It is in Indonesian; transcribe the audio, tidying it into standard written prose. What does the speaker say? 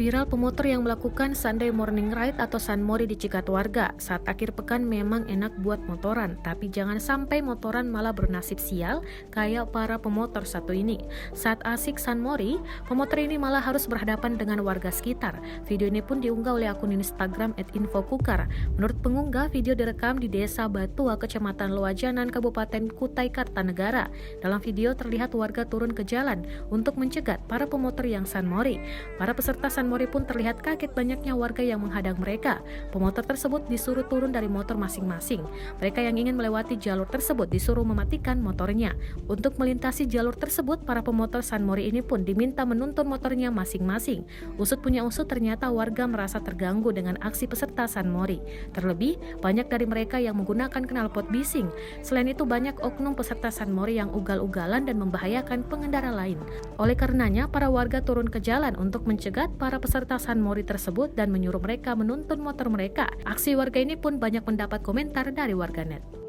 Viral pemotor yang melakukan Sunday Morning Ride atau Sunmori di Cikat warga. Saat akhir pekan memang enak buat motoran, tapi jangan sampai motoran malah bernasib sial kayak para pemotor satu ini. Saat asik Sunmori, pemotor ini malah harus berhadapan dengan warga sekitar. Video ini pun diunggah oleh akun Instagram @infokukar. Menurut pengunggah, video direkam di Desa Batua, Kecamatan Loajanan, Kabupaten Kutai Kartanegara. Dalam video terlihat warga turun ke jalan untuk mencegat para pemotor yang Sunmori. Para peserta Sunmori pun terlihat kaget banyaknya warga yang menghadang mereka. Pemotor tersebut disuruh turun dari motor masing-masing. Mereka yang ingin melewati jalur tersebut disuruh mematikan motornya. Untuk melintasi jalur tersebut, para pemotor Sunmori ini pun diminta menuntun motornya masing-masing. Usut punya usut, ternyata warga merasa terganggu dengan aksi peserta Sunmori. Terlebih, banyak dari mereka yang menggunakan knalpot bising. Selain itu, banyak oknum peserta Sunmori yang ugal-ugalan dan membahayakan pengendara lain. Oleh karenanya, para warga turun ke jalan untuk mencegat para peserta Sunmori tersebut dan menyuruh mereka menuntun motor mereka. Aksi warga ini pun banyak mendapat komentar dari warganet.